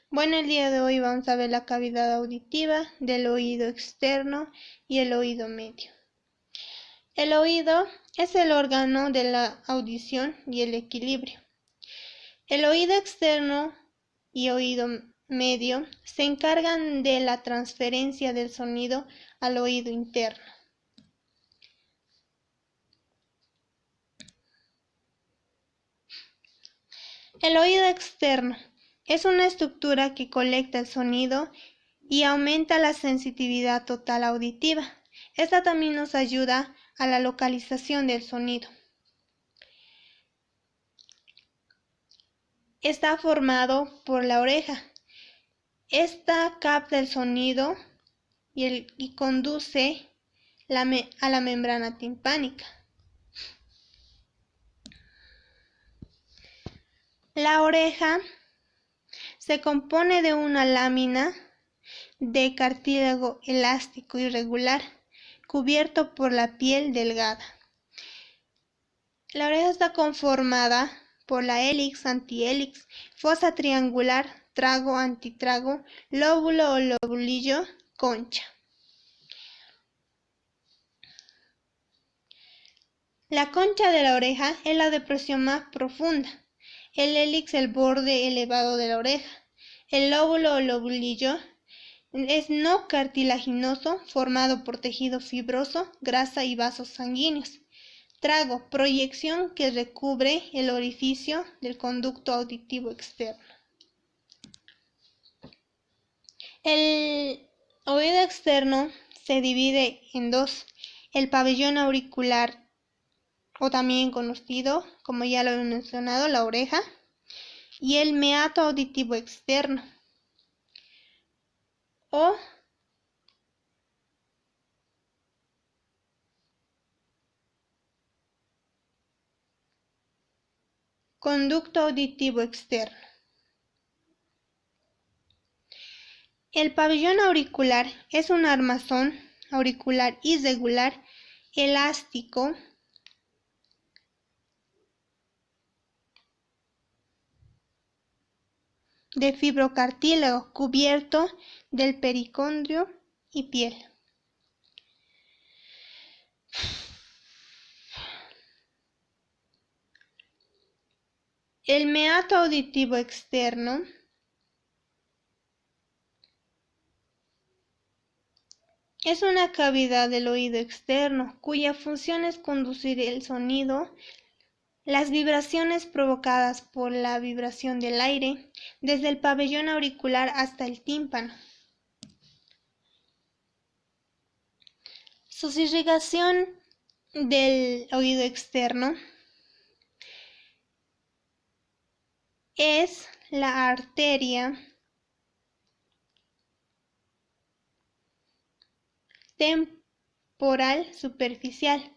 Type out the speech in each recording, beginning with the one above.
Bueno, el día de hoy vamos a ver la cavidad auditiva del oído externo y el oído medio. El oído es el órgano de la audición y el equilibrio. El oído externo y oído medio se encargan de la transferencia del sonido al oído interno. El oído externo es una estructura que colecta el sonido y aumenta la sensitividad total auditiva. Esta también nos ayuda a la localización del sonido. Está formado por la oreja. Esta capta el sonido y conduce a la membrana timpánica. La oreja se compone de una lámina de cartílago elástico irregular, cubierto por la piel delgada. La oreja está conformada por la hélix, antihélix, fosa triangular, trago, antitrago, lóbulo o lobulillo, concha. La concha de la oreja es la depresión más profunda. El hélix, el borde elevado de la oreja. El lóbulo o lobulillo es no cartilaginoso, formado por tejido fibroso, grasa y vasos sanguíneos. Trago, proyección que recubre el orificio del conducto auditivo externo. El oído externo se divide en dos: el pabellón auricular, o también conocido, como ya lo he mencionado, la oreja, y el meato auditivo externo, o conducto auditivo externo. El pabellón auricular es un armazón auricular irregular, elástico, de fibrocartílago, cubierto del pericondrio y piel. El meato auditivo externo es una cavidad del oído externo cuya función es conducir el sonido, las vibraciones provocadas por la vibración del aire, desde el pabellón auricular hasta el tímpano. Su irrigación del oído externo es la arteria temporal superficial.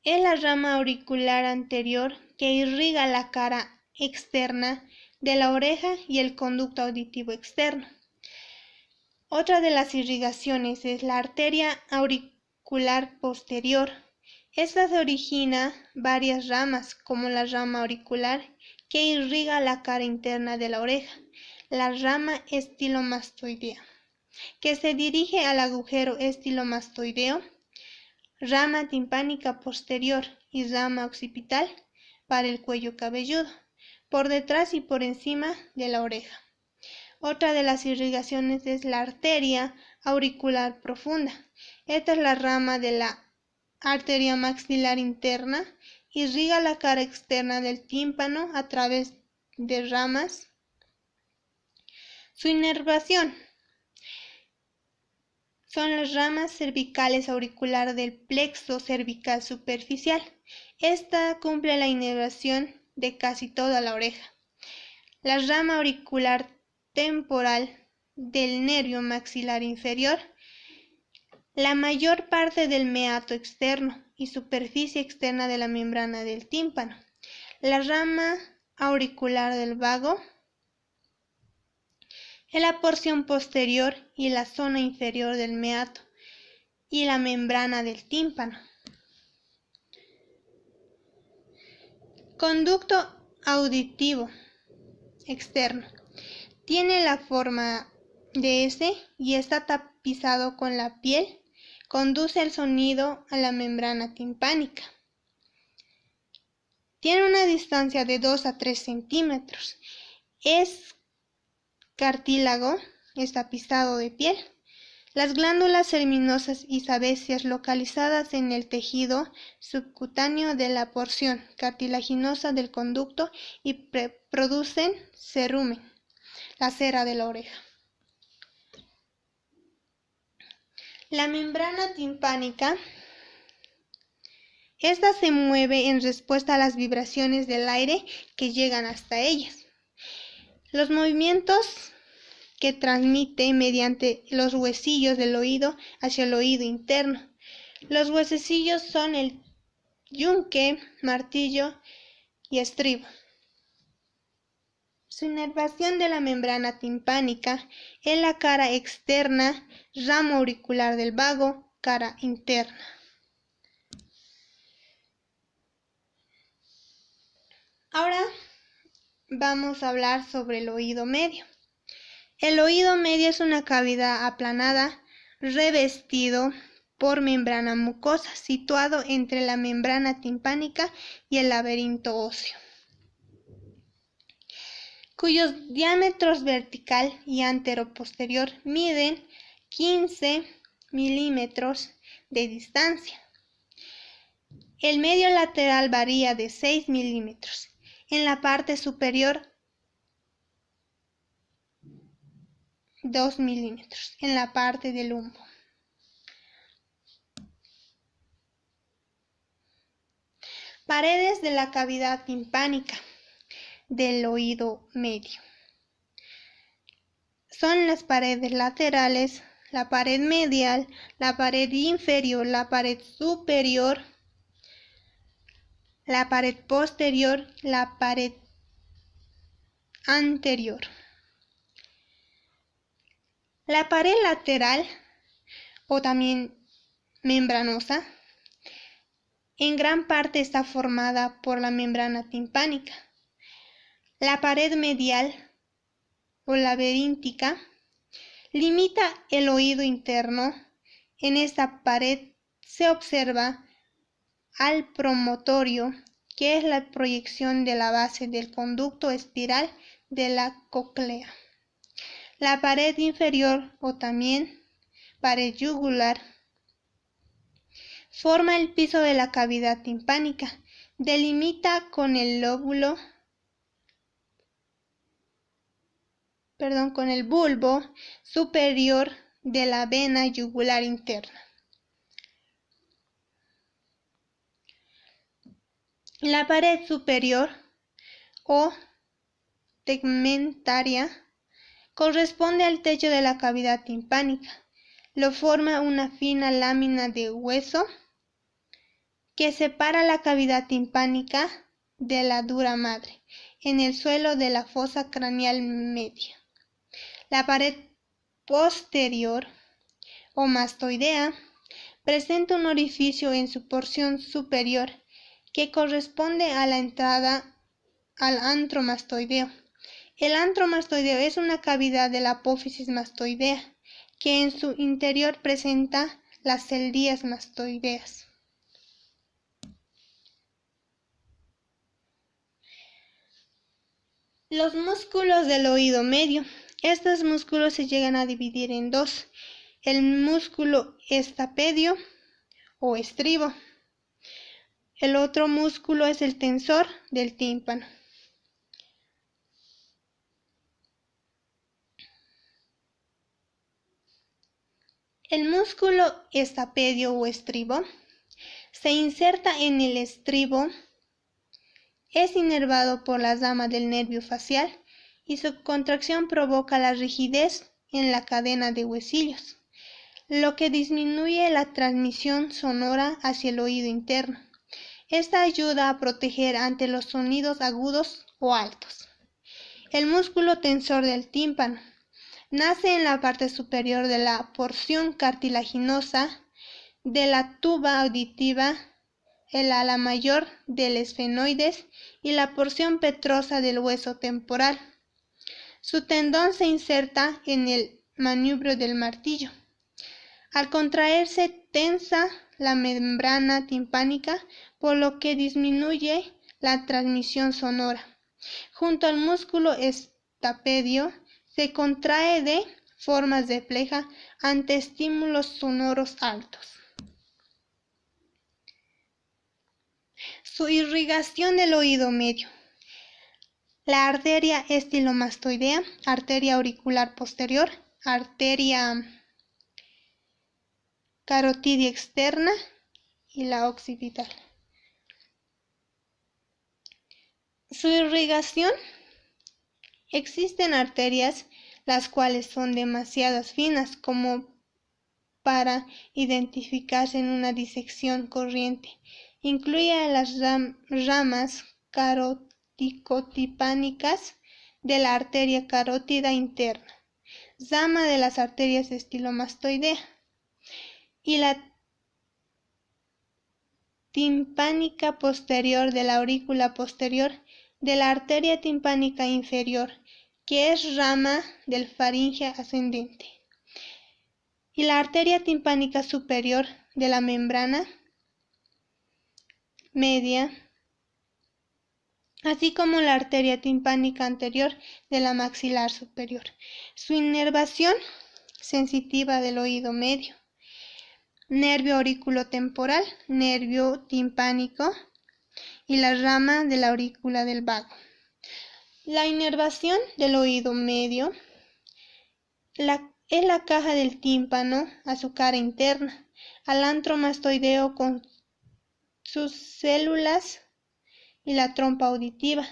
Es la rama auricular anterior que irriga la cara externa de la oreja y el conducto auditivo externo. Otra de las irrigaciones es la arteria auricular posterior. Esta se origina varias ramas, como la rama auricular que irriga la cara interna de la oreja, la rama estilomastoidea, que se dirige al agujero estilomastoideo, rama timpánica posterior y rama occipital para el cuello cabelludo, por detrás y por encima de la oreja. Otra de las irrigaciones es la arteria auricular profunda. Esta es la rama de la arteria maxilar interna, irriga la cara externa del tímpano a través de ramas. Su inervación son las ramas cervicales auricular del plexo cervical superficial. Esta cumple la inervación de casi toda la oreja. La rama auricular temporal del nervio maxilar inferior, la mayor parte del meato externo y superficie externa de la membrana del tímpano, la rama auricular del vago, en la porción posterior y la zona inferior del meato y la membrana del tímpano. Conducto auditivo externo. Tiene la forma de S y está tapizado con la piel. Conduce el sonido a la membrana timpánica. Tiene una distancia de 2 a 3 centímetros. Es cartílago, es tapizado de piel. Las glándulas seminosas y sebáceas localizadas en el tejido subcutáneo de la porción cartilaginosa del conducto y producen cerumen, la cera de la oreja. La membrana timpánica. Esta se mueve en respuesta a las vibraciones del aire que llegan hasta ellas. Los movimientos que transmite mediante los huesillos del oído hacia el oído interno. Los huesecillos son el yunque, martillo y estribo. Su inervación de la membrana timpánica en la cara externa, rama auricular del vago, cara interna. Ahora vamos a hablar sobre el oído medio. El oído medio es una cavidad aplanada revestido por membrana mucosa, situado entre la membrana timpánica y el laberinto óseo, cuyos diámetros vertical y antero-posterior miden 15 milímetros de distancia. El medio lateral varía de 6 milímetros. En la parte superior 2 milímetros en la parte del humbo. Paredes de la cavidad timpánica del oído medio. Son las paredes laterales, la pared medial, la pared inferior, la pared superior, la pared posterior, la pared anterior. La pared lateral, o también membranosa, en gran parte está formada por la membrana timpánica. La pared medial, o laberíntica, limita el oído interno. En esta pared se observa al promontorio, que es la proyección de la base del conducto espiral de la cóclea. La pared inferior, o también pared yugular, forma el piso de la cavidad timpánica. Delimita con el bulbo superior de la vena yugular interna. La pared superior, o tegmentaria, corresponde al techo de la cavidad timpánica. Lo forma una fina lámina de hueso que separa la cavidad timpánica de la dura madre, en el suelo de la fosa craneal media. La pared posterior, o mastoidea, presenta un orificio en su porción superior que corresponde a la entrada al antro mastoideo. El antro mastoideo es una cavidad de la apófisis mastoidea que en su interior presenta las celdías mastoideas. Los músculos del oído medio. Estos músculos se llegan a dividir en dos: el músculo estapedio o estribo. El otro músculo es el tensor del tímpano. El músculo estapedio o estribo se inserta en el estribo, es inervado por la rama del nervio facial y su contracción provoca la rigidez en la cadena de huesillos, lo que disminuye la transmisión sonora hacia el oído interno. Esta ayuda a proteger ante los sonidos agudos o altos. El músculo tensor del tímpano nace en la parte superior de la porción cartilaginosa de la tuba auditiva, el ala mayor del esfenoides y la porción petrosa del hueso temporal. Su tendón se inserta en el manubrio del martillo. Al contraerse, tensa la membrana timpánica, por lo que disminuye la transmisión sonora. Junto al músculo estapedio, se contrae de forma refleja ante estímulos sonoros altos. Su irrigación del oído medio. La arteria estilomastoidea, arteria auricular posterior, arteria carotidia externa y la occipital. Su irrigación. Existen arterias las cuales son demasiado finas como para identificarse en una disección corriente. Incluye las ramas caroticotipánicas de la arteria carótida interna, rama de las arterias estilomastoidea, y la timpánica posterior de la aurícula posterior de la arteria timpánica inferior, que es rama del faringe ascendente, y la arteria timpánica superior de la membrana media, así como la arteria timpánica anterior de la maxilar superior. Su inervación sensitiva del oído medio. Nervio auriculotemporal, nervio timpánico y la rama de la aurícula del vago. La inervación del oído medio es la caja del tímpano a su cara interna, al antro mastoideo con sus células y la trompa auditiva.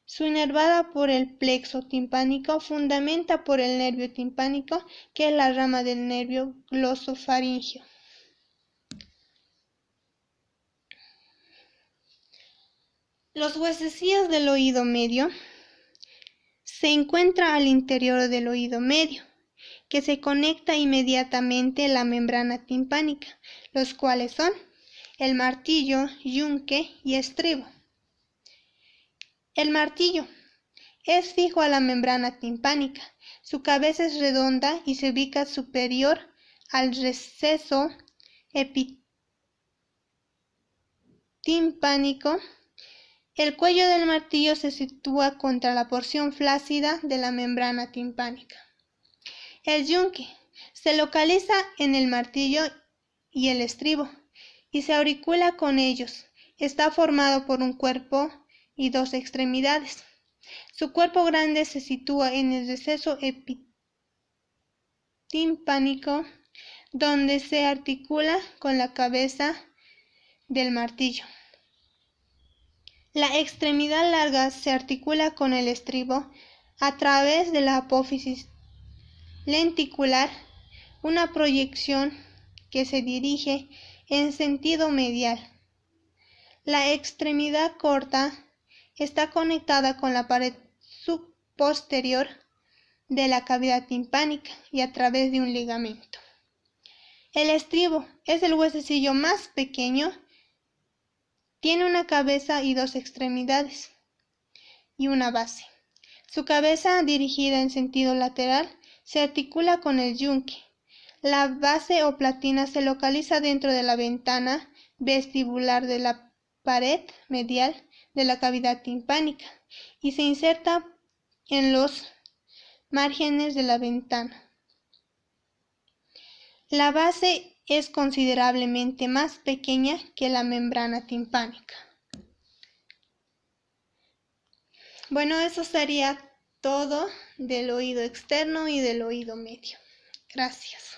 Su inervada por el plexo timpánico fundamenta por el nervio timpánico, que es la rama del nervio glosofaríngeo. Los huesecillos del oído medio se encuentran al interior del oído medio, que se conecta inmediatamente a la membrana timpánica, los cuales son el martillo, yunque y estribo. El martillo es fijo a la membrana timpánica. Su cabeza es redonda y se ubica superior al receso epitimpánico. El cuello del martillo se sitúa contra la porción flácida de la membrana timpánica. El yunque se localiza en el martillo y el estribo y se auricula con ellos. Está formado por un cuerpo y dos extremidades. Su cuerpo grande se sitúa en el receso epitimpánico, donde se articula con la cabeza del martillo. La extremidad larga se articula con el estribo a través de la apófisis lenticular, una proyección que se dirige en sentido medial. La extremidad corta está conectada con la pared subposterior de la cavidad timpánica y a través de un ligamento. El estribo es el huesecillo más pequeño. Tiene una cabeza y dos extremidades y una base. Su cabeza, dirigida en sentido lateral, se articula con el yunque. La base o platina se localiza dentro de la ventana vestibular de la pared medial de la cavidad timpánica y se inserta en los márgenes de la ventana. La base es considerablemente más pequeña que la membrana timpánica. Bueno, eso sería todo del oído externo y del oído medio. Gracias.